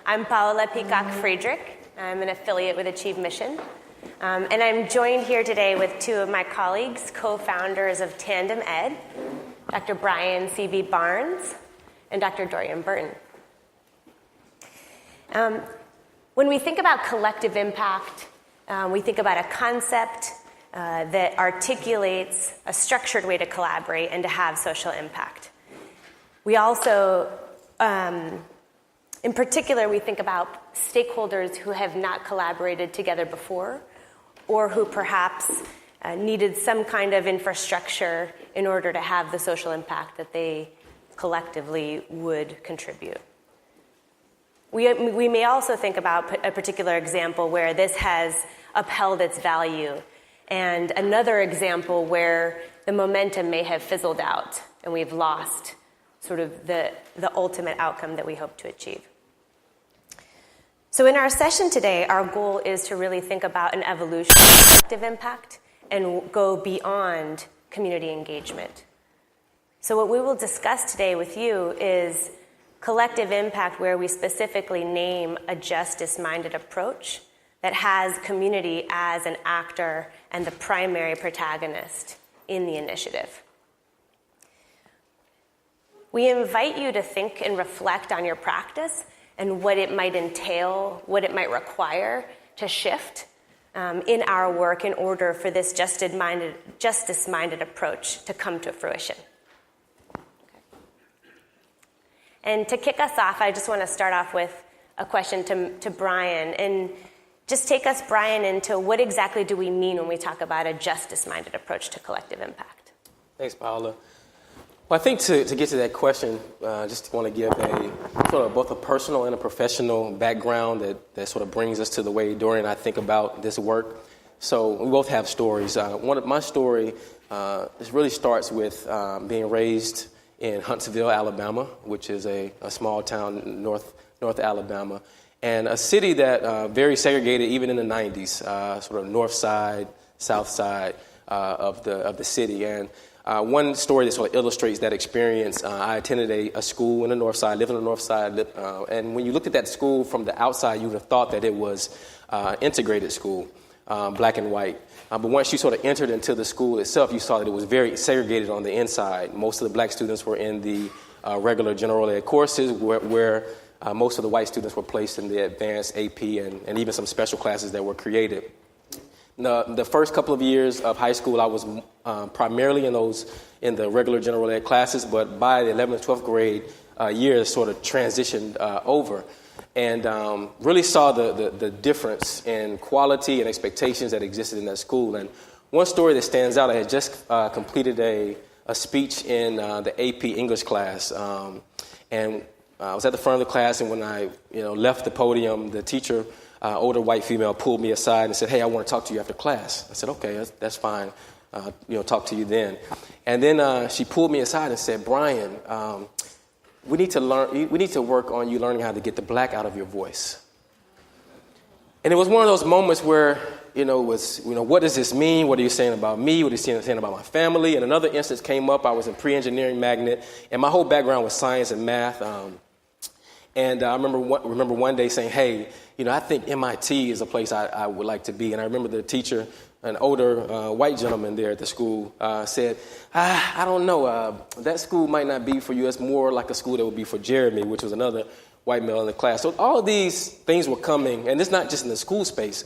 I'm Paola Peacock Friedrich. I'm an affiliate with AchieveMission. And I'm joined here today with two of my colleagues, co-founders of TandemEd, Dr. Brian C.B. Barnes and Dr. Dorian Burton. When we think about collective impact, we think about a concept that articulates a structured way to collaborate and to have social impact. We also, in particular, we think about stakeholders who have not collaborated together before, or who perhaps needed some kind of infrastructure in order to have the social impact that they collectively would contribute. We may also think about a particular example where this has upheld its value, and another example where the momentum may have fizzled out and we've lost sort of the ultimate outcome that we hope to achieve. So in our session today, our goal is to really think about an evolution of collective impact and go beyond community engagement. So what we will discuss today with you is collective impact, where we specifically name a justice-minded approach that has community as an actor and the primary protagonist in the initiative. We invite you to think and reflect on your practice and what it might entail, what it might require to shift in our work in order for this justice-minded approach to come to fruition. And to kick us off, I just want to start off with a question to Brian. And just take us, Brian, into what exactly do we mean when we talk about a justice-minded approach to collective impact? Thanks, Paola. Well, I think to get to that question, just want to give a sort of both a personal and a professional background that sort of brings us to the way Dorian and I think about this work. So we both have stories. One of my story this really starts with being raised in Huntsville, Alabama, which is a small town in North Alabama, and a city that very segregated even in the 90s, sort of north side, south side of the city. And one story that sort of illustrates that experience, I attended a school in the north side, lived on the north side, and when you looked at that school from the outside, you would have thought that it was integrated school, black and white. But once you sort of entered into the school itself, you saw that it was very segregated on the inside. Most of the black students were in the regular general ed courses, where most of the white students were placed in the advanced AP and even some special classes that were created. The first couple of years of high school, I was primarily in the regular general ed classes, but by the 11th, 12th grade years, sort of transitioned over, and really saw the difference in quality and expectations that existed in that school. And one story that stands out, I had just completed a speech in the AP English class, and I was at the front of the class, and when I left the podium, the teacher, older white female, pulled me aside and said, "Hey, I want to talk to you after class." I said, "Okay, that's fine. Talk to you then." And then she pulled me aside and said, "Brian, we need to work on you learning how to get the black out of your voice." And it was one of those moments where what does this mean? What are you saying about me? What are you saying about my family? And another instance came up. I was in pre-engineering magnet, and my whole background was science and math. And I remember one day saying, "Hey, I think MIT is a place I would like to be." And I remember the teacher, an older white gentleman there at the school, said, "I don't know. That school might not be for you. It's more like a school that would be for Jeremy," which was another white male in the class. So all of these things were coming, and it's not just in the school space.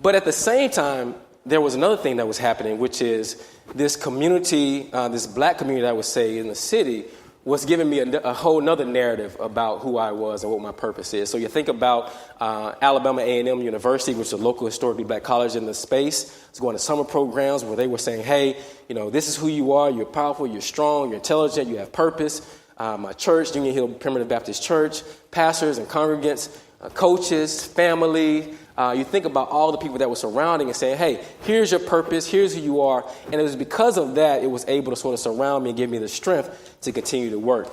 But at the same time, there was another thing that was happening, which is this community, this black community, I would say, in the city, was giving me a whole nother narrative about who I was and what my purpose is. So you think about Alabama A&M University, which is a local historically black college in the space. I was going to summer programs where they were saying, "Hey, this is who you are. You're powerful. You're strong. You're intelligent. You have purpose." My church, Union Hill Primitive Baptist Church, pastors and congregants, coaches, family. You think about all the people that were surrounding and saying, "Hey, here's your purpose, here's who you are." And it was because of that, it was able to sort of surround me and give me the strength to continue to work.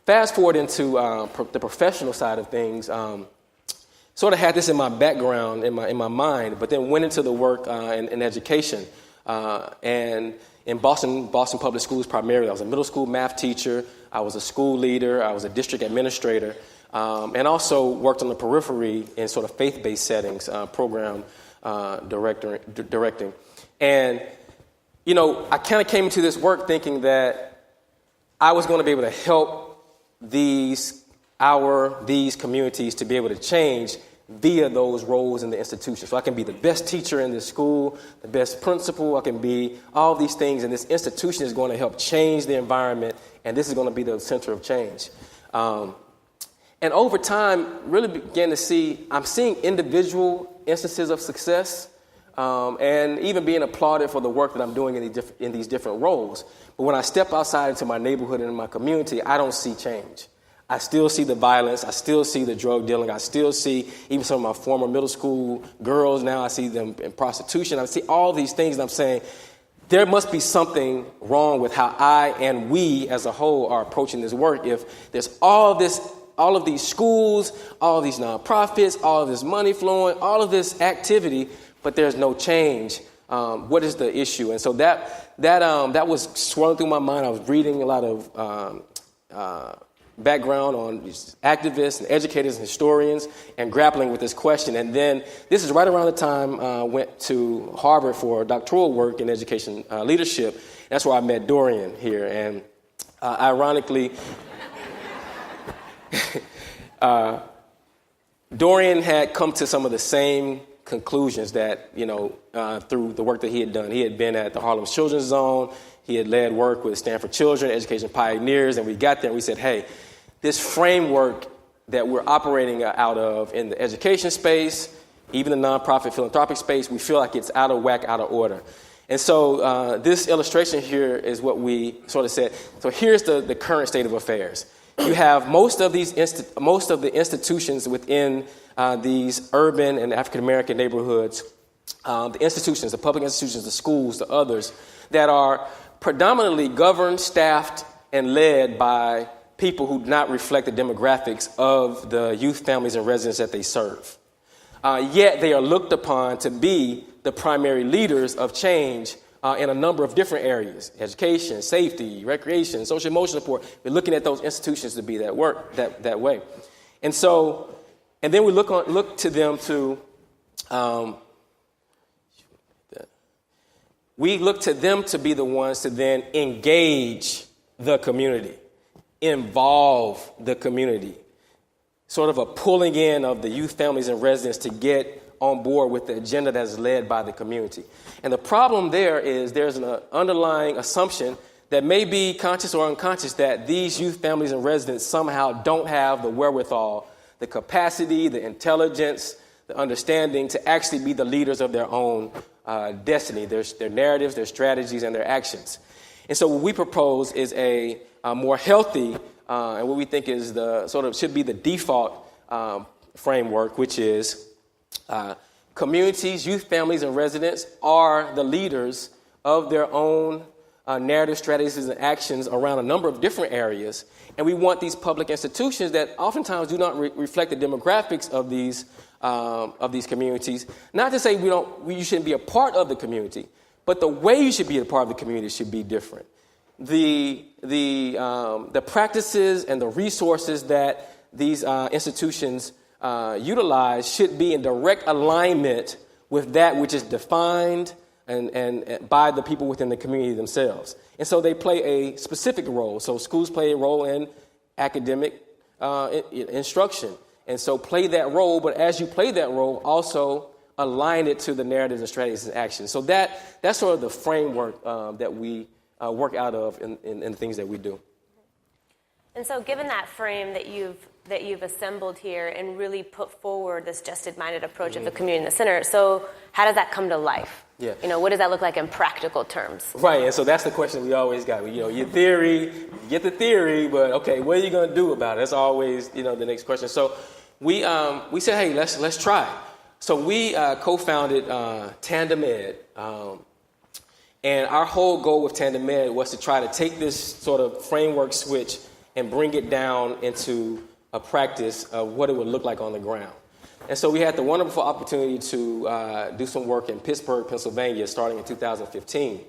Fast forward into the professional side of things, sort of had this in my background, in my mind, but then went into the work in education. And in Boston Public Schools primarily. I was a middle school math teacher. I was a school leader. I was a district administrator, and also worked on the periphery in sort of faith-based settings, program directing. And, I kind of came into this work thinking that I was going to be able to help these communities to be able to change via those roles in the institution. So I can be the best teacher in this school, the best principal, I can be all these things, and this institution is going to help change the environment, and this is going to be the center of change. And over time, really began to see, I'm seeing individual instances of success, and even being applauded for the work that I'm doing in these different roles. But when I step outside into my neighborhood and in my community, I don't see change. I still see the violence. I still see the drug dealing. I still see even some of my former middle school girls now. I see them in prostitution. I see all these things, and I'm saying there must be something wrong with how I and we as a whole are approaching this work. If there's all of these schools, all of these nonprofits, all of this money flowing, all of this activity, but there's no change, what is the issue? And so that was swirling through my mind. I was reading a lot of background on activists and educators and historians and grappling with this question. And then this is right around the time I went to Harvard for doctoral work in education leadership. That's where I met Dorian here. And ironically, Dorian had come to some of the same conclusions that, through the work that he had done. He had been at the Harlem Children's Zone. He had led work with Stanford Children, Education Pioneers, and we got there and we said, hey, this framework that we're operating out of in the education space, even the nonprofit philanthropic space, we feel like it's out of whack, out of order. And so this illustration here is what we sort of said. So here's the current state of affairs. You have most of the institutions within these urban and African-American neighborhoods, the institutions, the public institutions, the schools, the others, that are predominantly governed, staffed, and led by people who do not reflect the demographics of the youth, families, and residents that they serve. Yet they are looked upon to be the primary leaders of change in a number of different areas: education, safety, recreation, social emotional support. We're looking at those institutions to be that way. And so, and then we look to them to be the ones to then engage the community, involve the community, sort of a pulling in of the youth, families, and residents to get on board with the agenda that is led by the community. And the problem there is there's an underlying assumption that may be conscious or unconscious that these youth, families, and residents somehow don't have the wherewithal, the capacity, the intelligence, the understanding to actually be the leaders of their own destiny, their narratives, their strategies, and their actions. And so what we propose is a more healthy and what we think is should be the default framework, which is communities, youth, families, and residents are the leaders of their own narrative, strategies, and actions around a number of different areas. And we want these public institutions that oftentimes do not reflect the demographics of these communities. Not to say you shouldn't be a part of the community, but the way you should be a part of the community should be different. The practices and the resources that these institutions utilize should be in direct alignment with that which is defined and by the people within the community themselves. And so they play a specific role. So schools play a role in academic instruction. And so play that role, but as you play that role, also align it to the narratives and strategies and actions. So that's sort of the framework that we work out of in the things that we do. And so given that frame that you've assembled here and really put forward this JusticeMinded approach of the community in the center, so how does that come to life? Yeah. What does that look like in practical terms? Right, and so that's the question we always got. Your theory, you get the theory, but okay, what are you going to do about it? That's always, the next question. So we said, hey, let's try. So we co-founded TandemEd, and our whole goal with TandemEd was to try to take this sort of framework switch and bring it down into a practice of what it would look like on the ground. And so we had the wonderful opportunity to do some work in Pittsburgh, Pennsylvania, starting in 2015.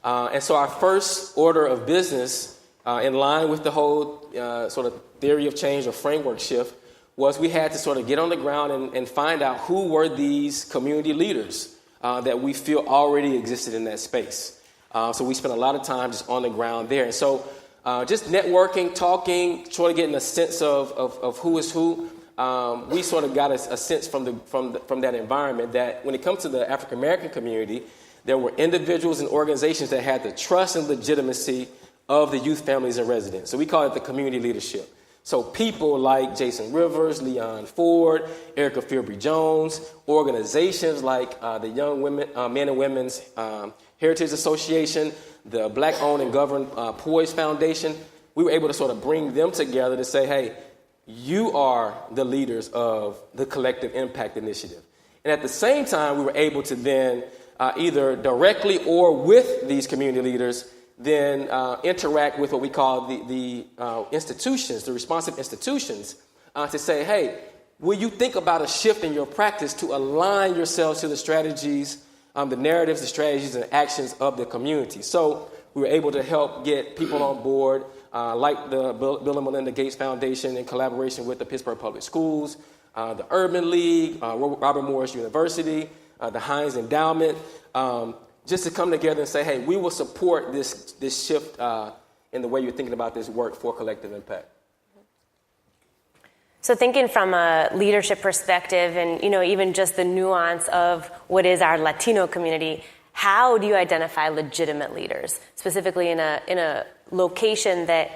And so our first order of business, in line with the whole sort of theory of change or framework shift, was we had to sort of get on the ground and find out who were these community leaders that we feel already existed in that space. So we spent a lot of time just on the ground there. And so just networking, talking, sort of getting a sense of who is who. We sort of got a sense from that environment that when it comes to the African American community, there were individuals and organizations that had the trust and legitimacy of the youth families and residents. So we call it the community leadership. So people like Jason Rivers, Leon Ford, Erica Fieldbury-Jones, organizations like the Young Women, Men and Women's Heritage Association, the Black-Owned and Governed Poise Foundation, we were able to sort of bring them together to say, hey, you are the leaders of the Collective Impact Initiative. And at the same time, we were able to then either directly or with these community leaders then interact with what we call the institutions, the responsive institutions, to say, hey, will you think about a shift in your practice to align yourselves to the strategies, the narratives, the strategies, and actions of the community? So we were able to help get people on board, like the Bill and Melinda Gates Foundation in collaboration with the Pittsburgh Public Schools, the Urban League, Robert Morris University, the Heinz Endowment, just to come together and say, hey, we will support this shift in the way you're thinking about this work for collective impact. So thinking from a leadership perspective and, even just the nuance of what is our Latino community, how do you identify legitimate leaders, specifically in a location that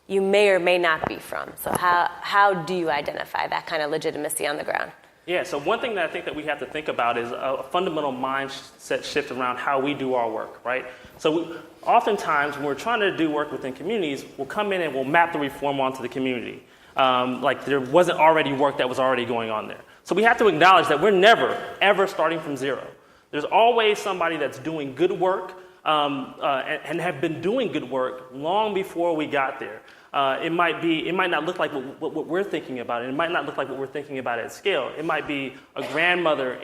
you may or may not be from? So how do you identify that kind of legitimacy on the ground? Yeah, so one thing that I think that we have to think about is a fundamental mindset shift around how we do our work, right? So oftentimes when we're trying to do work within communities, we'll come in and we'll map the reform onto the community. Like there wasn't already work that was already going on there. So we have to acknowledge that we're never, ever starting from zero. There's always somebody that's doing good work and have been doing good work long before we got there. It might not look like what we're thinking about, and it might not look like what we're thinking about at scale. It might be a grandmother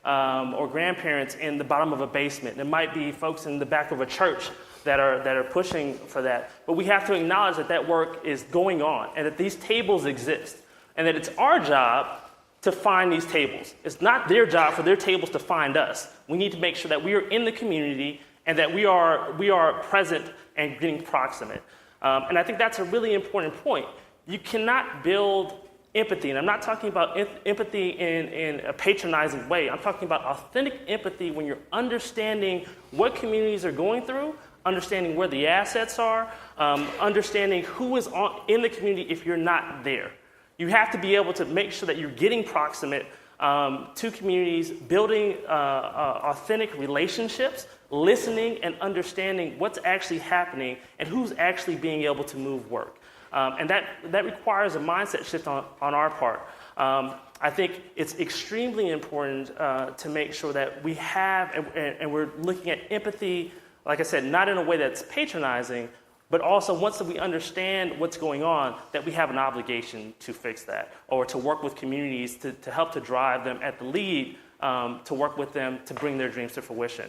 or grandparents in the bottom of a basement. It might be folks in the back of a church that are pushing for that. But we have to acknowledge that work is going on, and that these tables exist, and that it's our job to find these tables. It's not their job for their tables to find us. We need to make sure that we are in the community and that we are present and getting proximate. And I think that's a really important point. You cannot build empathy, and I'm not talking about empathy in a patronizing way. I'm talking about authentic empathy when you're understanding what communities are going through, understanding where the assets are, understanding who is in the community if you're not there. You have to be able to make sure that you're getting proximate to communities, building authentic relationships, listening and understanding what's actually happening and who's actually being able to move work. And that requires a mindset shift on our part. I think it's extremely important to make sure that we have, and we're looking at empathy, like I said, not in a way that's patronizing, but also once we understand what's going on, that we have an obligation to fix that or to work with communities to help to drive them at the lead, to work with them to bring their dreams to fruition.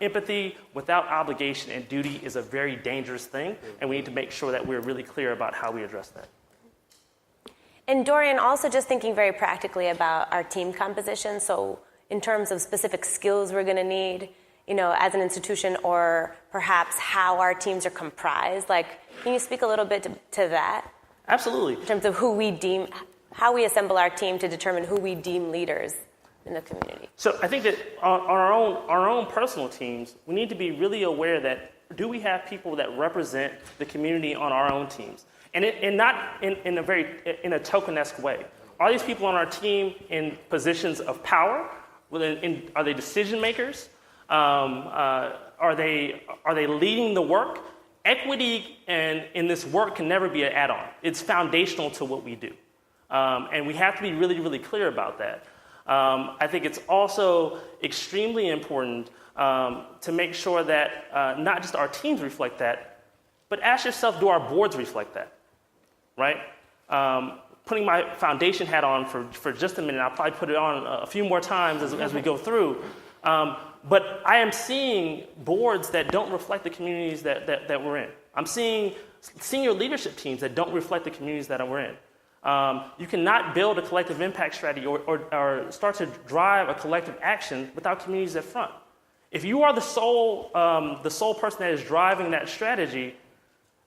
Empathy without obligation and duty is a very dangerous thing, and we need to make sure that we're really clear about how we address that. And Dorian, also just thinking very practically about our team composition, so in terms of specific skills we're going to need, as an institution, or perhaps how our teams are comprised, can you speak a little bit to that? Absolutely. In terms of how we assemble our team to determine who we deem leaders in the community. So I think that on our own personal teams, we need to be really aware that do we have people that represent the community on our own teams, and not in a tokenesque way. Are these people on our team in positions of power? Are they decision makers? Are they leading the work? Equity in this work can never be an add-on. It's foundational to what we do, and we have to be really, really clear about that. I think it's also extremely important to make sure that not just our teams reflect that, but ask yourself, do our boards reflect that, right? Putting my foundation hat on for just a minute, I'll probably put it on a few more times as we go through. But I am seeing boards that don't reflect the communities that we're in. I'm seeing senior leadership teams that don't reflect the communities that we're in. You cannot build a collective impact strategy or start to drive a collective action without communities at front. If you are the sole person that is driving that strategy,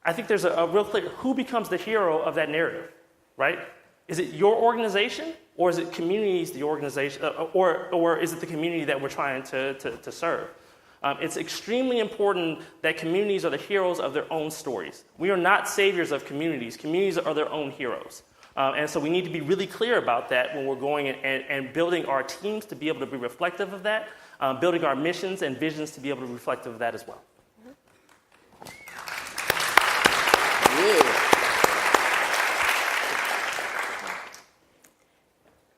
I think there's a real clear who becomes the hero of that narrative, right? Is it your organization, or is it communities, the organization, or is it the community that we're trying to serve? It's extremely important that communities are the heroes of their own stories. We are not saviors of communities. Communities are their own heroes. And so we need to be really clear about that when we're going and building our teams to be able to be reflective of that, building our missions and visions to be able to be reflective of that as well. Yeah.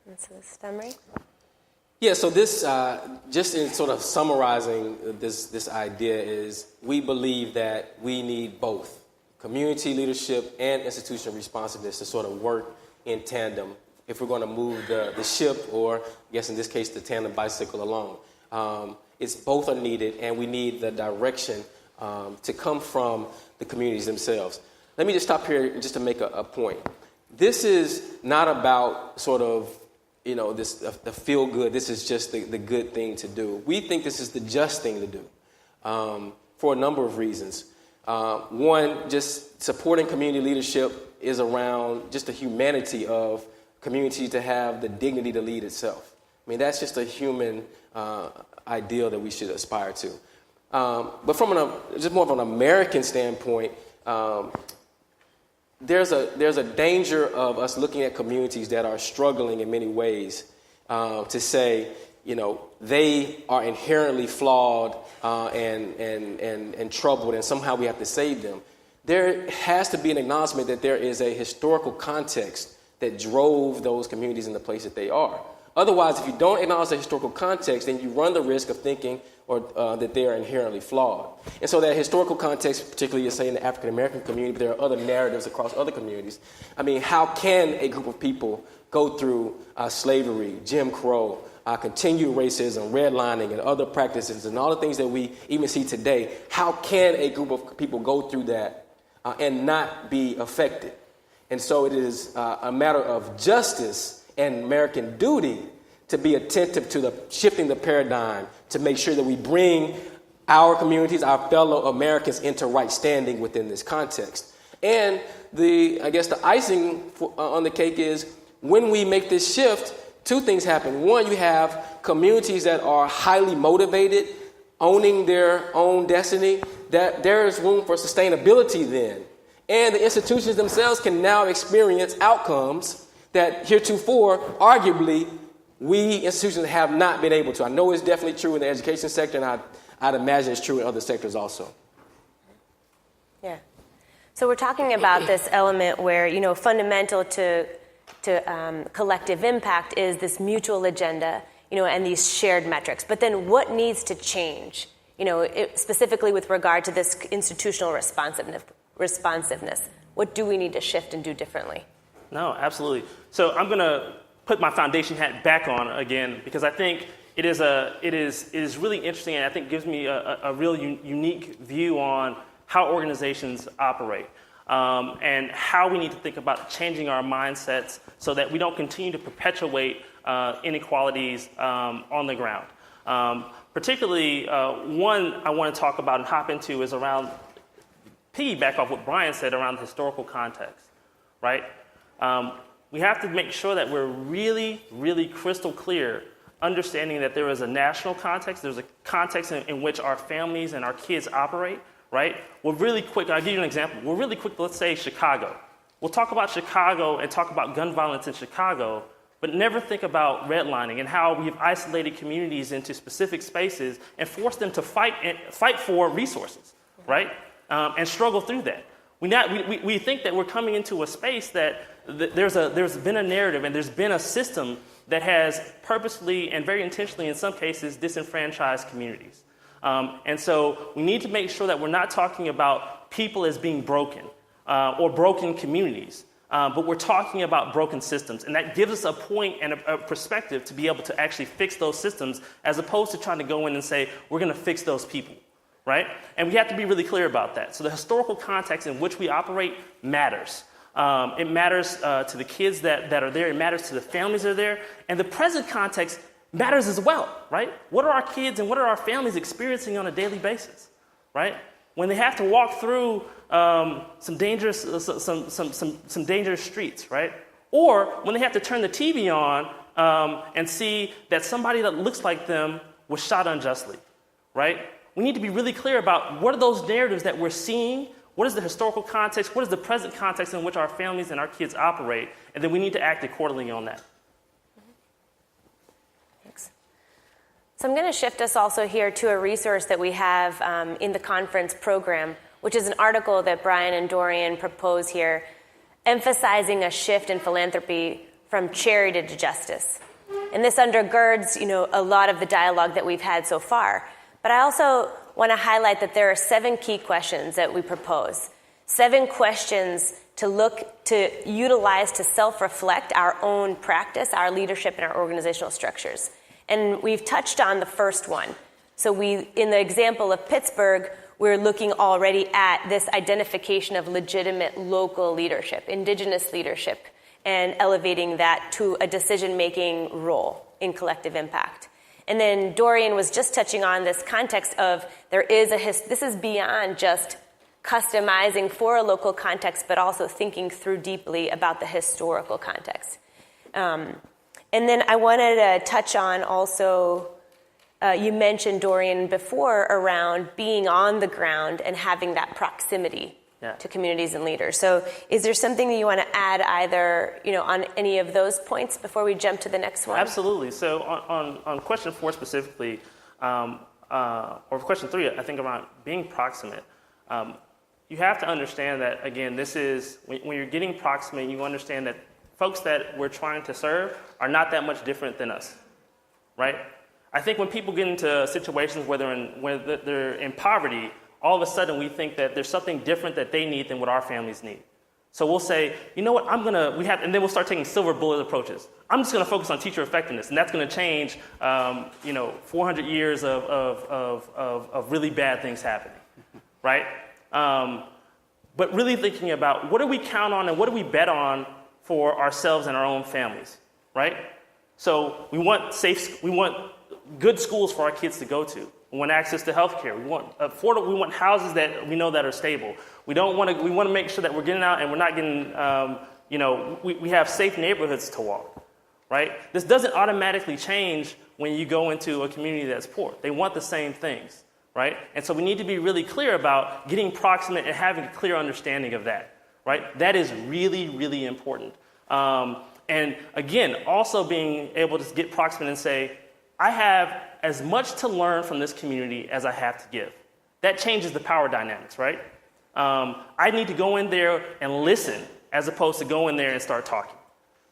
That's the summary. Yeah, so this, just in sort of summarizing this idea is we believe that we need both community leadership and institutional responsiveness to sort of work in tandem if we're going to move the ship, or I guess in this case the tandem bicycle, along. It's both are needed, and we need the direction to come from the communities themselves. Let me just stop here just to make a point. This is not about sort of the feel good. This is just the good thing to do. We think this is the just thing to do for a number of reasons. One, just supporting community leadership is around just the humanity of community to have the dignity to lead itself. I mean, that's just a human ideal that we should aspire to. But from just more of an American standpoint, there's a danger of us looking at communities that are struggling in many ways to say, they are inherently flawed and troubled, and somehow we have to save them. There has to be an acknowledgement that there is a historical context that drove those communities in the place that they are. Otherwise, if you don't acknowledge the historical context, then you run the risk of thinking that they are inherently flawed. And so that historical context, particularly, say, in the African-American community, but there are other narratives across other communities. I mean, how can a group of people go through slavery, Jim Crow, continued racism, redlining, and other practices, and all the things that we even see today? How can a group of people go through that and not be affected? And so it is a matter of justice and American duty to be attentive to shifting the paradigm, to make sure that we bring our communities, our fellow Americans, into right standing within this context. And the icing on the cake is when we make this shift, two things happen. One, you have communities that are highly motivated, owning their own destiny, that there is room for sustainability then. And the institutions themselves can now experience outcomes that heretofore, arguably, we institutions have not been able to. I know it's definitely true in the education sector, and I'd imagine it's true in other sectors also. Yeah. So we're talking about this element where, fundamental to collective impact is this mutual agenda, and these shared metrics. But then what needs to change, specifically with regard to this institutional responsiveness? What do we need to shift and do differently? No, absolutely. So I'm going to put my foundation hat back on again, because I think it is really interesting, and I think gives me a real unique view on how organizations operate, and how we need to think about changing our mindsets so that we don't continue to perpetuate inequalities on the ground. Particularly, one I want to talk about and hop into is around, piggyback off what Brian said around the historical context, right? We have to make sure that we're really, really crystal clear, understanding that there is a national context, there's a context in which our families and our kids operate, right? We're really quick, I'll give you an example. We're really quick, let's say Chicago. We'll talk about Chicago and talk about gun violence in Chicago, but never think about redlining and how we've isolated communities into specific spaces and forced them to fight for resources, right? And struggle through that. We think that we're coming into a space that there's been a narrative and there's been a system that has purposefully and very intentionally, in some cases, disenfranchised communities. And so we need to make sure that we're not talking about people as being broken or broken communities. but we're talking about broken systems. And that gives us a point and a perspective to be able to actually fix those systems as opposed to trying to go in and say, we're going to fix those people, right? And we have to be really clear about that. So the historical context in which we operate matters. It matters to the kids that are there. It matters to the families that are there. And the present context matters as well, right? What are our kids and what are our families experiencing on a daily basis, right? When they have to walk through some dangerous streets, right? Or when they have to turn the TV on and see that somebody that looks like them was shot unjustly, right? We need to be really clear about what are those narratives that we're seeing. What is the historical context? What is the present context in which our families and our kids operate? And then we need to act accordingly on that. Thanks. So I'm going to shift us also here to a resource that we have in the conference program, which is an article that Brian and Dorian propose here, emphasizing a shift in philanthropy from charity to justice. And this undergirds, a lot of the dialogue that we've had so far. But I also want to highlight that there are 7 key questions that we propose. 7 questions to utilize to self-reflect our own practice, our leadership, and our organizational structures. And we've touched on the first one. So in the example of Pittsburgh, we're looking already at this identification of legitimate local leadership, indigenous leadership, and elevating that to a decision-making role in collective impact. And then Dorian was just touching on this context of this is beyond just customizing for a local context, but also thinking through deeply about the historical context. And then I wanted to touch on also, you mentioned, Dorian, before around being on the ground and having that proximity to communities and leaders. So is there something that you want to add either, on any of those points before we jump to the next one? Absolutely. So on question 4 specifically, or question 3, I think around being proximate, you have to understand that, again, this is, when you're getting proximate, you understand that folks that we're trying to serve are not that much different than us, right? I think when people get into situations where they're in poverty, all of a sudden we think that there's something different that they need than what our families need. So we'll say, you know what, and then we'll start taking silver bullet approaches. I'm just going to focus on teacher effectiveness, and that's going to change, 400 years of really bad things happening, right? But really thinking about what do we count on and what do we bet on for ourselves and our own families, right? So we want good schools for our kids to go to. We want access to health care. We want affordable. We want houses that we know that are stable. We want to make sure that we're getting out and we're not getting, we have safe neighborhoods to walk, right? This doesn't automatically change when you go into a community that's poor. They want the same things, right? And so we need to be really clear about getting proximate and having a clear understanding of that, right? That is really, really important. And again, also being able to get proximate and say, I have as much to learn from this community as I have to give. That changes the power dynamics, right? I need to go in there and listen as opposed to go in there and start talking,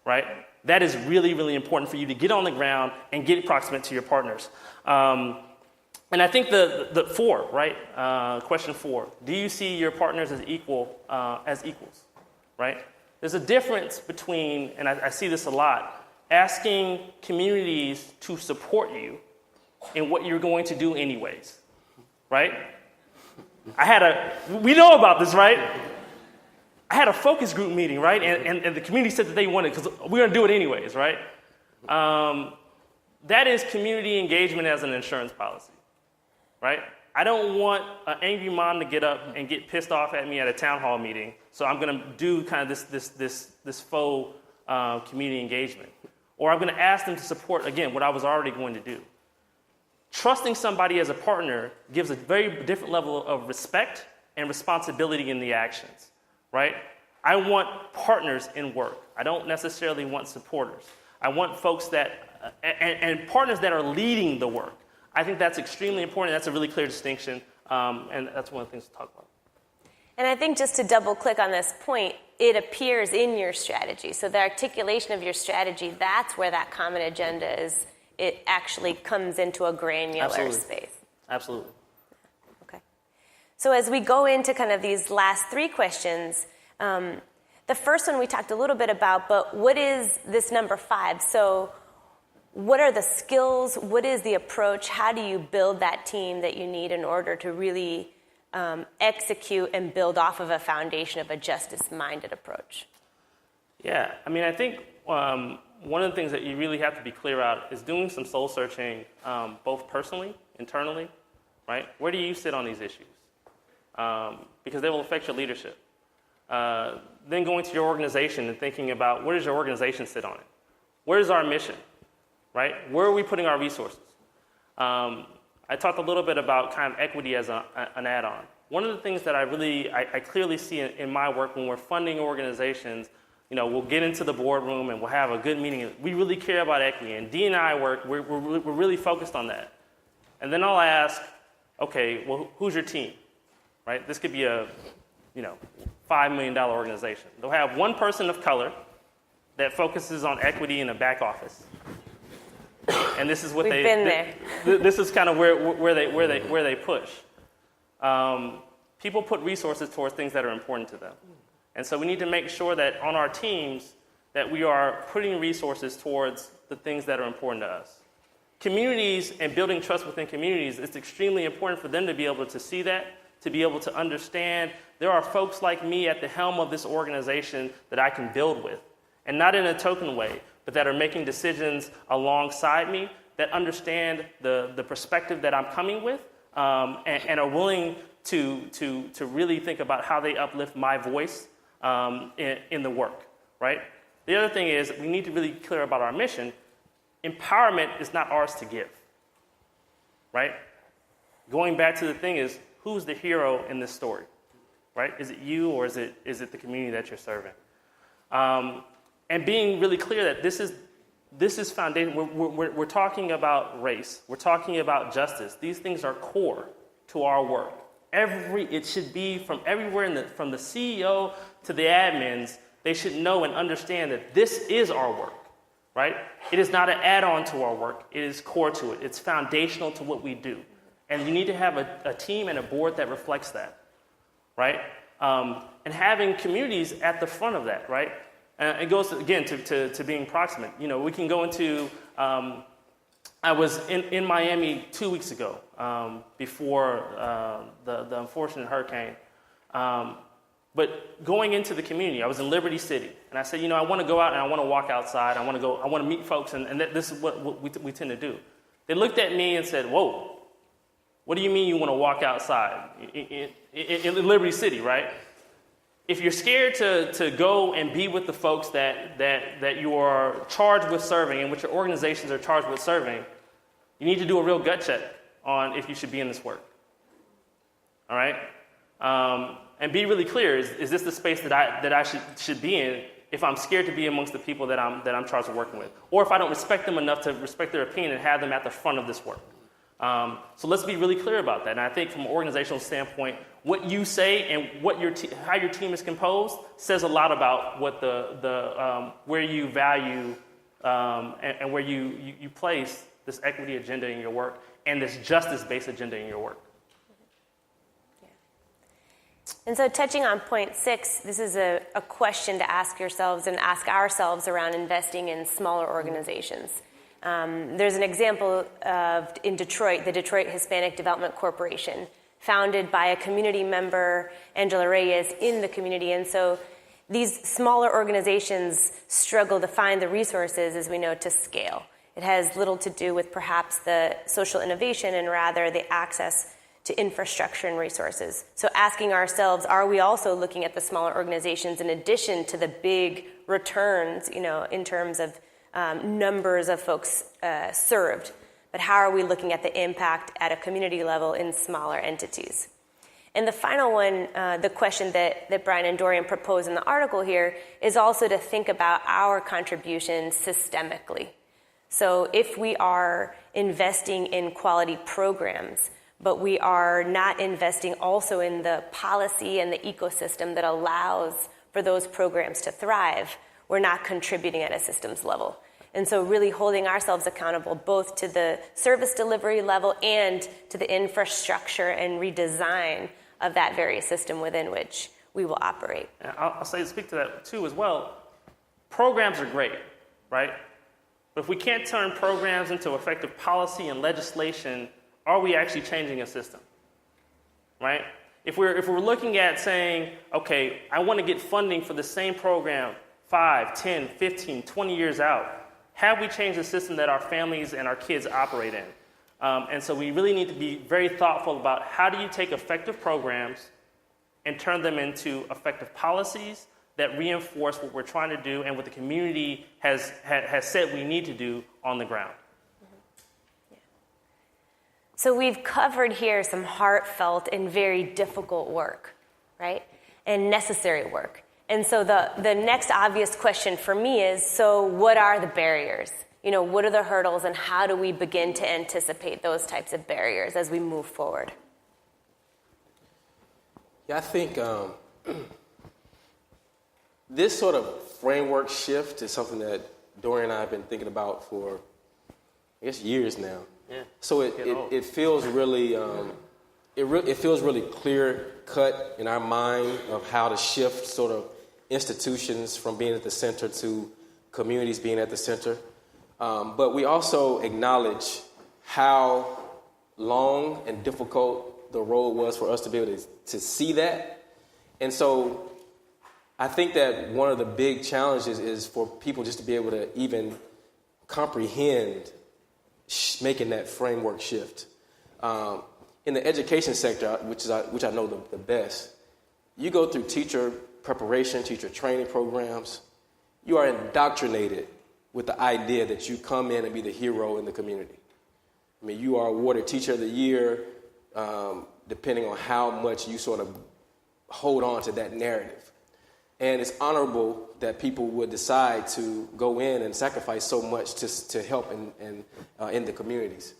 right? That is really, really important for you to get on the ground and get proximate to your partners. And I think the 4, right? Question 4, do you see your partners as equals, right? There's a difference between, and I see this a lot, asking communities to support you in what you're going to do anyways, right? We know about this, right? I had a focus group meeting, right? And the community said that they wanted, because we're going to do it anyways, right? That is community engagement as an insurance policy, right? I don't want an angry mom to get up and get pissed off at me at a town hall meeting, so I'm going to do kind of this faux community engagement. Or I'm going to ask them to support, again, what I was already going to do. Trusting somebody as a partner gives a very different level of respect and responsibility in the actions, right? I want partners in work. I don't necessarily want supporters. I want folks that, and partners that are leading the work. I think that's extremely important. That's a really clear distinction, and that's one of the things to talk about. And I think just to double click on this point, it appears in your strategy. So the articulation of your strategy, that's where that common agenda is. It actually comes into a granular space. Absolutely. Okay. So as we go into kind of these last 3 questions, The first one we talked a little bit about, but what is this number 5? So what are the skills? What is the approach? How do you build that team that you need in order to really execute and build off of a foundation of a justice-minded approach? Yeah, I mean, I think one of the things that you really have to be clear about is doing some soul searching, both personally, internally, right? Where do you sit on these issues? Because they will affect your leadership. Then going to your organization and thinking about where does your organization sit on it? Where is our mission, right? Where are we putting our resources? I talked a little bit about kind of equity as an add-on. One of the things that I clearly see in my work when we're funding organizations, we'll get into the boardroom and we'll have a good meeting. We really care about equity, and D&I work, we're really focused on that. And then I'll ask, okay, well, who's your team, right? This could be a, $5 million organization. They'll have one person of color that focuses on equity in the back office. And this is what We've been there. This is kind of where they push. People put resources towards things that are important to them. And so we need to make sure that on our teams that we are putting resources towards the things that are important to us. Communities and building trust within communities, it's extremely important for them to be able to see that, to be able to understand there are folks like me at the helm of this organization that I can build with. And not in a token way, but that are making decisions alongside me, that understand the perspective that I'm coming with, and are willing to really think about how they uplift my voice in the work, right? The other thing is we need to really be clear about our mission. Empowerment is not ours to give, right? Going back to the thing is, who's the hero in this story, right? Is it you, or is it the community that you're serving? And being really clear that this is foundation. We're talking about race. We're talking about justice. These things are core to our work. It should be from everywhere, from the CEO to the admins, they should know and understand that this is our work, right? It is not an add-on to our work. It is core to it. It's foundational to what we do. And you need to have a team and a board that reflects that, right? And having communities at the front of that, right? It goes, again, to being proximate. We can go into, I was in Miami 2 weeks ago, before the unfortunate hurricane. But going into the community, I was in Liberty City. And I said, I want to go out and I want to walk outside. I want to meet folks, and this is what we tend to do. They looked at me and said, whoa, what do you mean you want to walk outside? In Liberty City, right? If you're scared to go and be with the folks that you are charged with serving and which your organizations are charged with serving, you need to do a real gut check on if you should be in this work. All right? And be really clear, is this the space that I should be in if I'm scared to be amongst the people that I'm charged with working with? Or if I don't respect them enough to respect their opinion and have them at the front of this work. So let's be really clear about that. And I think from an organizational standpoint, what you say and how your team is composed says a lot about what where you value and where you place this equity agenda in your work and this justice-based agenda in your work. Yeah. And so touching on point 6, this is a question to ask yourselves and ask ourselves around investing in smaller organizations. There's an example in Detroit, the Detroit Hispanic Development Corporation, founded by a community member, Angela Reyes, in the community. And so these smaller organizations struggle to find the resources, as we know, to scale. It has little to do with perhaps the social innovation and rather the access to infrastructure and resources. So asking ourselves, are we also looking at the smaller organizations in addition to the big returns, in terms of numbers of folks served, but how are we looking at the impact at a community level in smaller entities? And the final one, the question that Brian and Dorian propose in the article here, is also to think about our contribution systemically. So if we are investing in quality programs, but we are not investing also in the policy and the ecosystem that allows for those programs to thrive, we're not contributing at a systems level. And so really holding ourselves accountable both to the service delivery level and to the infrastructure and redesign of that very system within which we will operate. And I'll speak to that too as well. Programs are great, right? But if we can't turn programs into effective policy and legislation, are we actually changing a system, right? If we're looking at saying, okay, I want to get funding for the same program 5, 10, 15, 20 years out, have we changed the system that our families and our kids operate in? And so we really need to be very thoughtful about how do you take effective programs and turn them into effective policies that reinforce what we're trying to do and what the community has said we need to do on the ground. Yeah. So we've covered here some heartfelt and very difficult work, right? And necessary work. And so the next obvious question for me is, so what are the barriers? What are the hurdles, and how do we begin to anticipate those types of barriers as we move forward? Yeah, I think this sort of framework shift is something that Dorian and I have been thinking about for, I guess, years now. Yeah. So it feels really it feels really clear cut in our mind of how to shift sort of institutions from being at the center to communities being at the center. But we also acknowledge how long and difficult the road was for us to be able to see that. And so I think that one of the big challenges is for people just to be able to even comprehend making that framework shift. In the education sector, which I know the best, you go through teacher preparation, teacher training programs. You are indoctrinated with the idea that you come in and be the hero in the community. I mean, you are awarded Teacher of the Year, depending on how much you sort of hold on to that narrative. And it's honorable that people would decide to go in and sacrifice so much to help in the communities.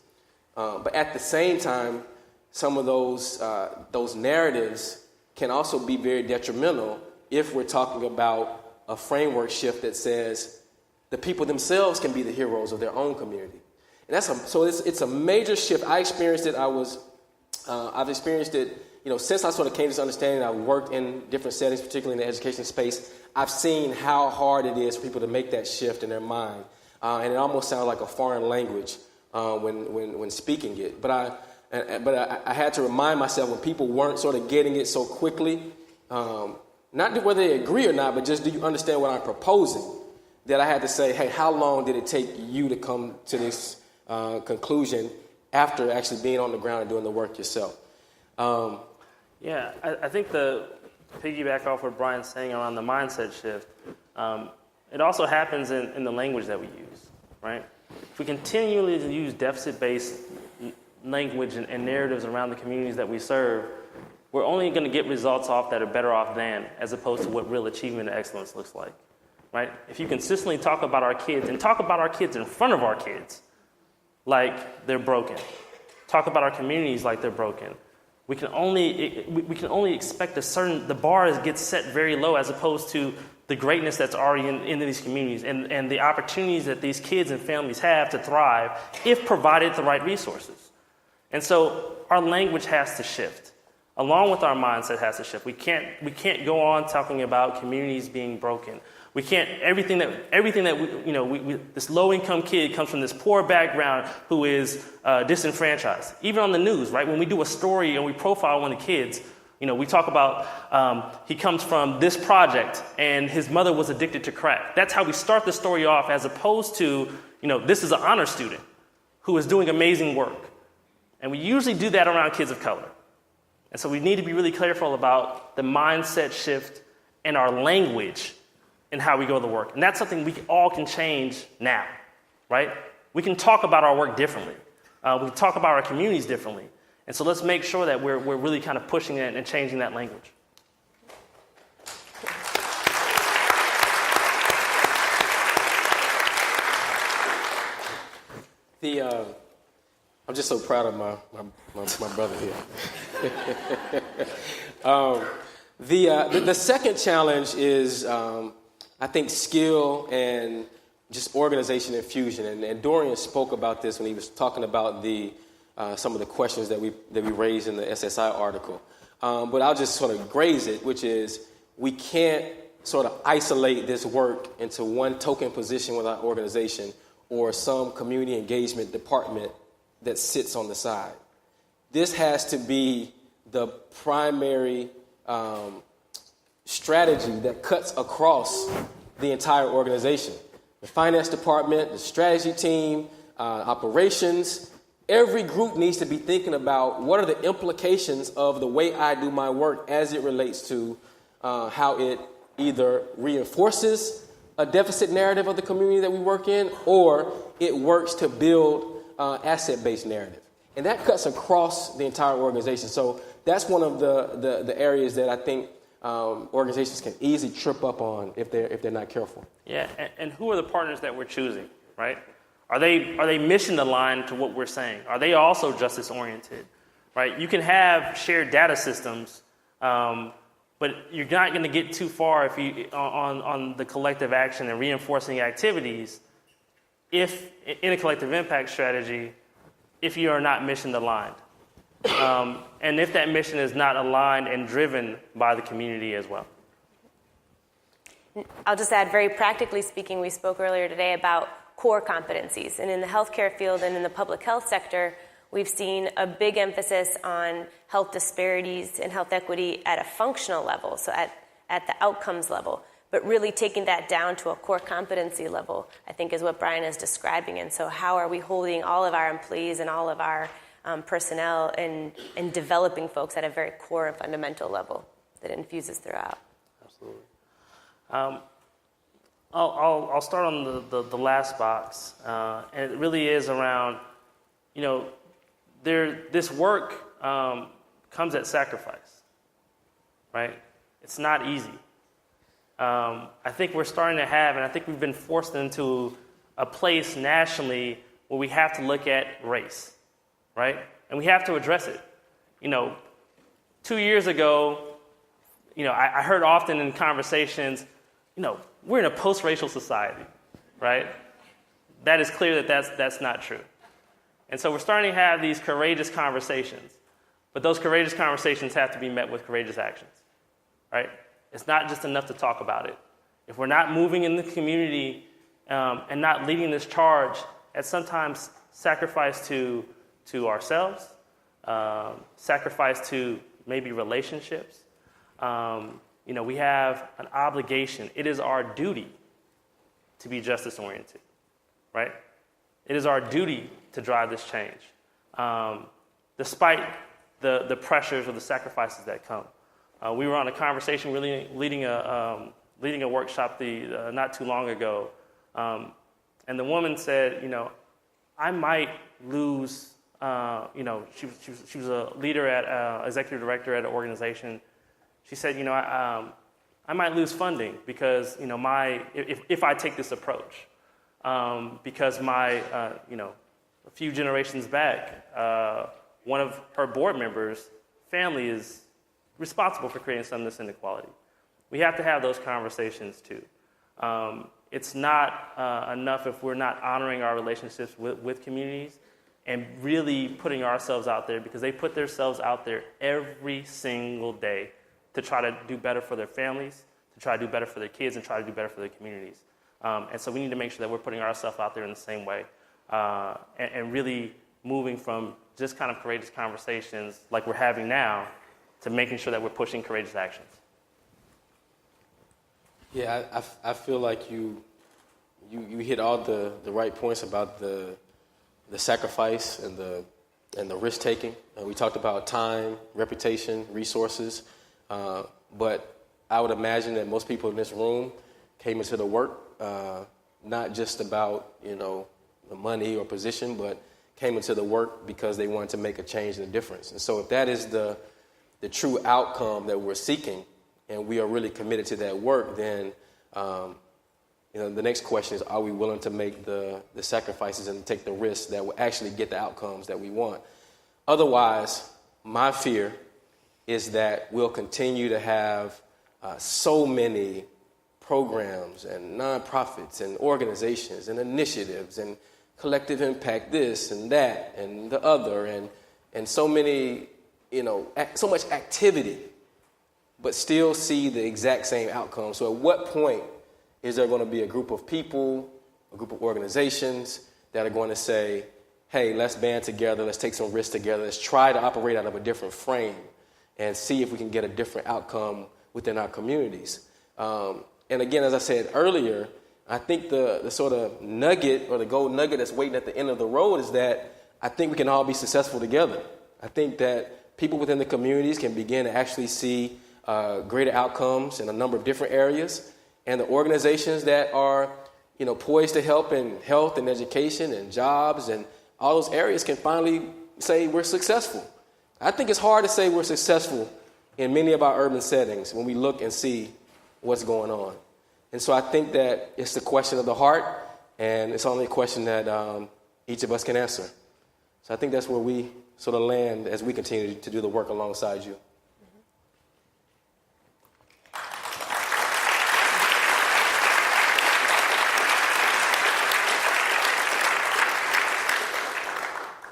But at the same time, some of those narratives can also be very detrimental if we're talking about a framework shift that says the people themselves can be the heroes of their own community. And so it's a major shift. I experienced it. I've experienced it, since I sort of came to this understanding. I worked in different settings, particularly in the education space. I've seen how hard it is for people to make that shift in their mind. And it almost sounds like a foreign language when speaking it. But I had to remind myself, when people weren't sort of getting it so quickly, not whether they agree or not, but just do you understand what I'm proposing, that I had to say, hey, how long did it take you to come to this conclusion after actually being on the ground and doing the work yourself? I think the piggyback off what Brian's saying around the mindset shift, it also happens in the language that we use, right? If we continually use deficit-based language and narratives around the communities that we serve, we're only going to get results off that are better off than, as opposed to what real achievement and excellence looks like, right? If you consistently talk about our kids, and talk about our kids in front of our kids like they're broken, talk about our communities like they're broken, we can only expect the bar gets set very low, as opposed to the greatness that's already in these communities and the opportunities that these kids and families have to thrive if provided the right resources. And so our language has to shift, along with our mindset has to shift. We can't go on talking about communities being broken. We can't, everything that this low-income kid comes from this poor background who is disenfranchised. Even on the news, right? When we do a story and we profile one of the kids, we talk about he comes from this project and his mother was addicted to crack. That's how we start the story off, as opposed to, this is an honor student who is doing amazing work. And we usually do that around kids of color. And so we need to be really careful about the mindset shift in our language and how we go to work. And that's something we all can change now, right? We can talk about our work differently. We can talk about our communities differently. And so let's make sure that we're really kind of pushing it and changing that language. I'm just so proud of my brother here. The second challenge is, I think, skill and just organization and fusion. And Dorian spoke about this when he was talking about some of the questions that we raised in the SSI article. but I'll just sort of graze it, which is we can't sort of isolate this work into one token position with our organization or some community engagement department that sits on the side. This has to be the primary strategy that cuts across the entire organization. The finance department, the strategy team, operations, every group needs to be thinking about what are the implications of the way I do my work as it relates to how it either reinforces a deficit narrative of the community that we work in, or it works to build asset-based narrative. And that cuts across the entire organization. So that's one of the areas that I think organizations can easily trip up on if they're not careful. Yeah, and who are the partners that we're choosing, right? Are they mission aligned to what we're saying? Are they also justice oriented, right? You can have shared data systems, but you're not going to get too far if you on the collective action and reinforcing activities if in a collective impact strategy if you are not mission aligned. And if that mission is not aligned and driven by the community as well. I'll just add, very practically speaking, we spoke earlier today about core competencies. And in the healthcare field and in the public health sector, we've seen a big emphasis on health disparities and health equity at a functional level, so at the outcomes level. But really taking that down to a core competency level, I think, is what Brian is describing. And so how are we holding all of our employees and all of our personnel and developing folks at a very core and fundamental level that infuses throughout? Absolutely. I'll start on the last box, and it really is around, this work comes at sacrifice, right? It's not easy. I think we're starting to have, and I think we've been forced into a place nationally where we have to look at race, right? And we have to address it. 2 years ago, I heard often in conversations, we're in a post-racial society, right? That is clear that that's not true. And so we're starting to have these courageous conversations, but those courageous conversations have to be met with courageous actions, right? It's not just enough to talk about it. If we're not moving in the community and not leading this charge, at sometimes sacrifice to ourselves, sacrifice to maybe relationships. We have an obligation. It is our duty to be justice-oriented, right? It is our duty to drive this change, despite the pressures or the sacrifices that come. We were on a conversation leading a workshop not too long ago, and the woman said, I might lose. She was a leader executive director at an organization. She said, I might lose funding because, if I take this approach, because a few generations back, one of her board members' family is responsible for creating some of this inequality. We have to have those conversations too. It's not enough if we're not honoring our relationships with communities and really putting ourselves out there, because they put themselves out there every single day to try to do better for their families, to try to do better for their kids, and try to do better for their communities. And so we need to make sure that we're putting ourselves out there in the same way, and really moving from just kind of courageous conversations like we're having now to making sure that we're pushing courageous actions. Yeah, I feel like you hit all the right points about the sacrifice and the risk taking. We talked about time, reputation, resources, but I would imagine that most people in this room came into the work not just about the money or position, but came into the work because they wanted to make a change and a difference. And so if that is the true outcome that we're seeking, and we are really committed to that work, then the next question is, are we willing to make the sacrifices and take the risks that will actually get the outcomes that we want? Otherwise, my fear is that we'll continue to have so many programs and nonprofits and organizations and initiatives and collective impact this and that and the other and so many so much activity, but still see the exact same outcome. So at what point is there going to be a group of people, a group of organizations that are going to say, hey, let's band together, let's take some risks together, let's try to operate out of a different frame and see if we can get a different outcome within our communities. And again, as I said earlier, I think the sort of nugget or the gold nugget that's waiting at the end of the road is that I think we can all be successful together. I think that people within the communities can begin to actually see greater outcomes in a number of different areas. And the organizations that are, poised to help in health and education and jobs and all those areas can finally say we're successful. I think it's hard to say we're successful in many of our urban settings when we look and see what's going on. And so I think that it's the question of the heart, and it's only a question that each of us can answer. So I think that's where we sort of land as we continue to do the work alongside you.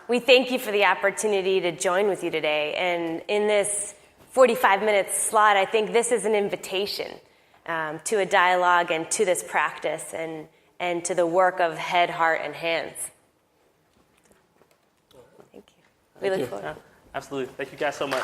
We thank you for the opportunity to join with you today. And in this 45-minute slot, I think this is an invitation to a dialogue and to this practice and to the work of head, heart, and hands. Thank you. We look forward. Absolutely. Thank you guys so much.